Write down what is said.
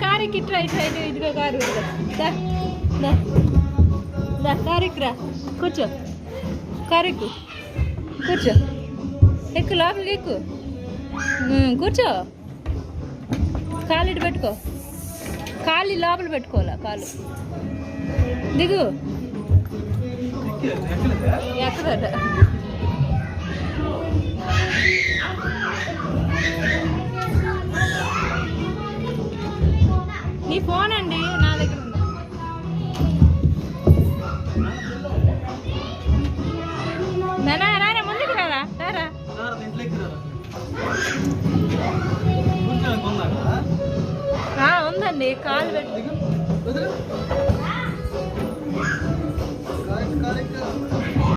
కారికి ఇట్రా ఇట్రా ఇటు ఇదిగో కారు కారికి రా కూర్చో కారెక్కు కూర్చో ఎక్కు లోపలికి ఎక్కు కూర్చో కాలు ఇటు పెట్టుకో కాలు లోపల పెట్టుకోవాలా కాలు దిగు ఎక్కడట నీ ఫోన్ అండి నా దగ్గర ఉంది రారా ముందుకు రారా రారా ఉందండి కాలు పెట్టి